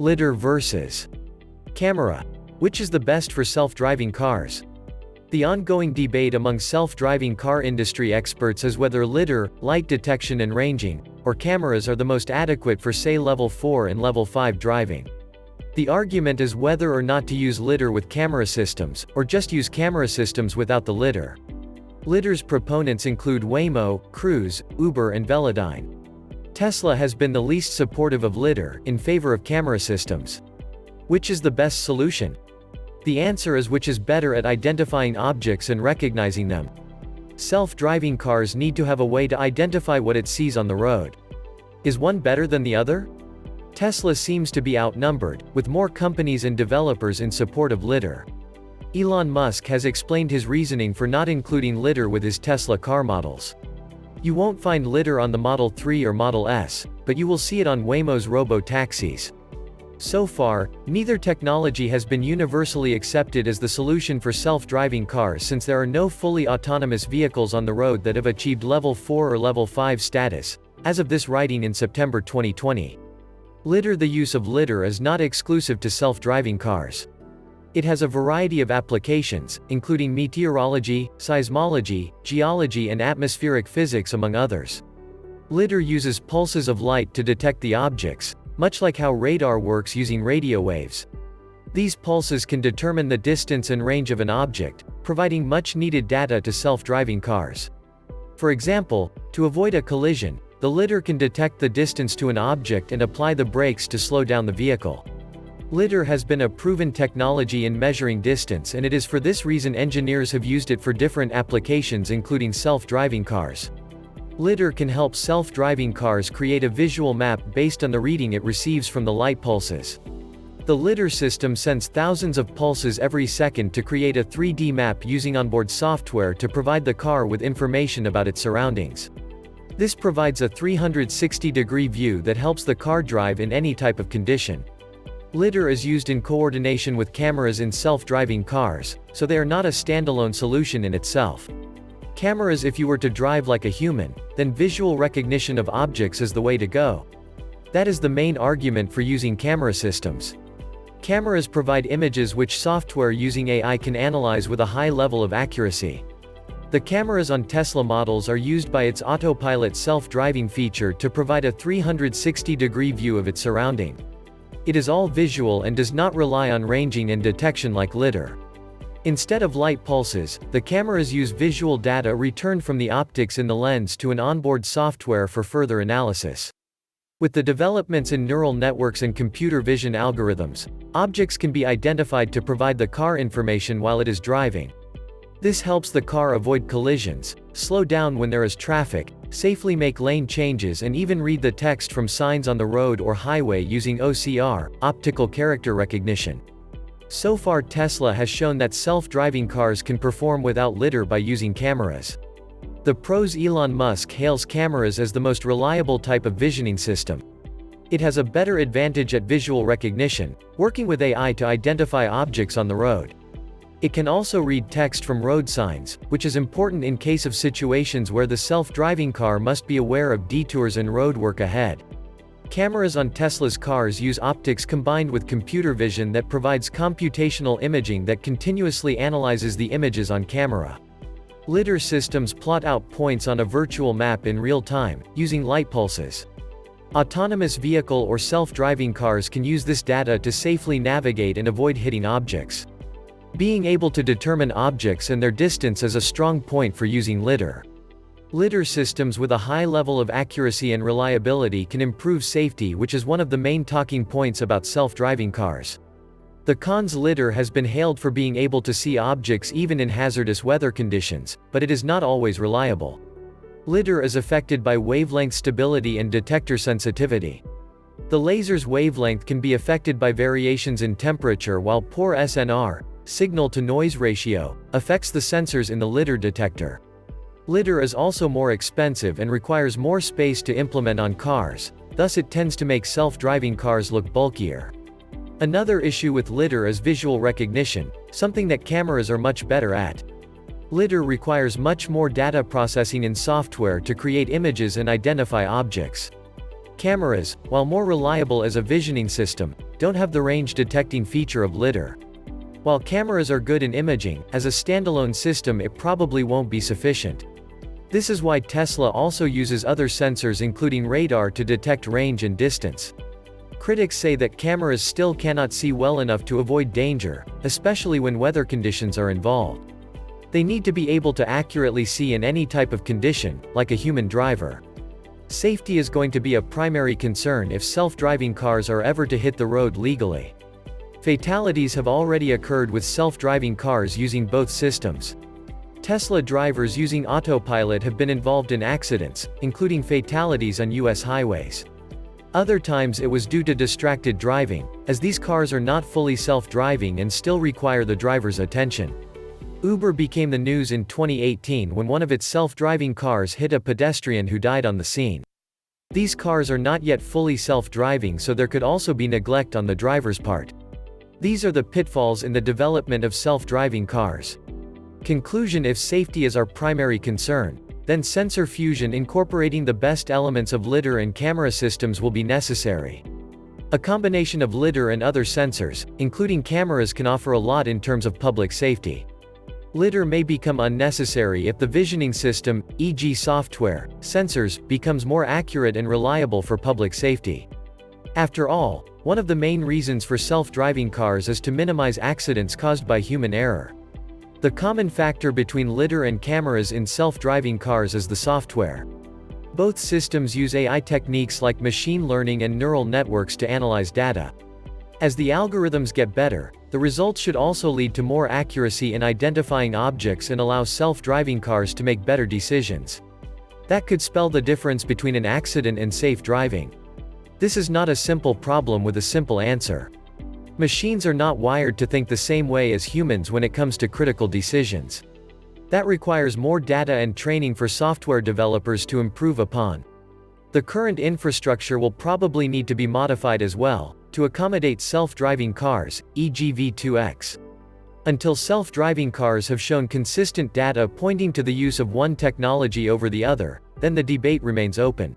LiDAR versus camera. Which is the best for self-driving cars? The ongoing debate among self-driving car industry experts is whether LiDAR, light detection and ranging, or cameras are the most adequate for say level 4 and level 5 driving. The argument is whether or not to use LiDAR with camera systems, or just use camera systems without the LiDAR. LiDAR's proponents include Waymo, Cruise, Uber and Velodyne. Tesla has been the least supportive of LiDAR, in favor of camera systems. Which is the best solution? The answer is which is better at identifying objects and recognizing them. Self-driving cars need to have a way to identify what it sees on the road. Is one better than the other? Tesla seems to be outnumbered, with more companies and developers in support of LiDAR. Elon Musk has explained his reasoning for not including LiDAR with his Tesla car models. You won't find LiDAR on the Model 3 or Model S, but you will see it on Waymo's robo-taxis. So far, neither technology has been universally accepted as the solution for self-driving cars since there are no fully autonomous vehicles on the road that have achieved Level 4 or Level 5 status, as of this writing in September 2020. LiDAR. The use of LiDAR is not exclusive to self-driving cars. It has a variety of applications, including meteorology, seismology, geology and atmospheric physics among others. LiDAR uses pulses of light to detect the objects, much like how radar works using radio waves. These pulses can determine the distance and range of an object, providing much-needed data to self-driving cars. For example, to avoid a collision, the LiDAR can detect the distance to an object and apply the brakes to slow down the vehicle. LiDAR has been a proven technology in measuring distance, and it is for this reason engineers have used it for different applications including self-driving cars. LiDAR can help self-driving cars create a visual map based on the reading it receives from the light pulses. The LiDAR system sends thousands of pulses every second to create a 3D map using onboard software to provide the car with information about its surroundings. This provides a 360-degree view that helps the car drive in any type of condition. LiDAR is used in coordination with cameras in self-driving cars, so they are not a standalone solution in itself. Cameras. If you were to drive like a human, then visual recognition of objects is the way to go. That is the main argument for using camera systems. Cameras provide images which software using AI can analyze with a high level of accuracy. The cameras on Tesla models are used by its autopilot self-driving feature to provide a 360-degree view of its surrounding. It is all visual and does not rely on ranging and detection like LiDAR. Instead of light pulses, the cameras use visual data returned from the optics in the lens to an onboard software for further analysis. With the developments in neural networks and computer vision algorithms, objects can be identified to provide the car information while it is driving. This helps the car avoid collisions, slow down when there is traffic, safely make lane changes and even read the text from signs on the road or highway using OCR, optical character recognition. So far Tesla has shown that self-driving cars can perform without LiDAR by using cameras. The pros. Elon Musk hails cameras as the most reliable type of visioning system. It has a better advantage at visual recognition, working with AI to identify objects on the road. It can also read text from road signs, which is important in case of situations where the self-driving car must be aware of detours and roadwork ahead. Cameras on Tesla's cars use optics combined with computer vision that provides computational imaging that continuously analyzes the images on camera. LiDAR systems plot out points on a virtual map in real time, using light pulses. Autonomous vehicle or self-driving cars can use this data to safely navigate and avoid hitting objects. Being able to determine objects and their distance is a strong point for using LiDAR. LiDAR systems with a high level of accuracy and reliability can improve safety, which is one of the main talking points about self-driving cars. The cons. LiDAR has been hailed for being able to see objects even in hazardous weather conditions, but it is not always reliable. LiDAR is affected by wavelength stability and detector sensitivity. The laser's wavelength can be affected by variations in temperature, while poor SNR, signal-to-noise ratio, affects the sensors in the LiDAR detector. LiDAR is also more expensive and requires more space to implement on cars, thus it tends to make self-driving cars look bulkier. Another issue with LiDAR is visual recognition, something that cameras are much better at. LiDAR requires much more data processing in software to create images and identify objects. Cameras, while more reliable as a visioning system, don't have the range detecting feature of LiDAR. While cameras are good in imaging, as a standalone system it probably won't be sufficient. This is why Tesla also uses other sensors including radar to detect range and distance. Critics say that cameras still cannot see well enough to avoid danger, especially when weather conditions are involved. They need to be able to accurately see in any type of condition, like a human driver. Safety is going to be a primary concern if self-driving cars are ever to hit the road legally. Fatalities have already occurred with self-driving cars using both systems. Tesla drivers using autopilot have been involved in accidents, including fatalities on US highways. Other times it was due to distracted driving, as these cars are not fully self-driving and still require the driver's attention. Uber became the news in 2018 when one of its self-driving cars hit a pedestrian who died on the scene. These cars are not yet fully self-driving, so there could also be neglect on the driver's part. These are the pitfalls in the development of self-driving cars. Conclusion: if safety is our primary concern, then sensor fusion incorporating the best elements of LiDAR and camera systems will be necessary. A combination of LiDAR and other sensors, including cameras, can offer a lot in terms of public safety. LiDAR may become unnecessary if the visioning system, e.g. software, sensors, becomes more accurate and reliable for public safety. After all, one of the main reasons for self-driving cars is to minimize accidents caused by human error. The common factor between LiDAR and cameras in self-driving cars is the software. Both systems use AI techniques like machine learning and neural networks to analyze data. As the algorithms get better, the results should also lead to more accuracy in identifying objects and allow self-driving cars to make better decisions. That could spell the difference between an accident and safe driving. This is not a simple problem with a simple answer. Machines are not wired to think the same way as humans when it comes to critical decisions. That requires more data and training for software developers to improve upon. The current infrastructure will probably need to be modified as well, to accommodate self-driving cars, e.g. V2X. Until self-driving cars have shown consistent data pointing to the use of one technology over the other, then the debate remains open.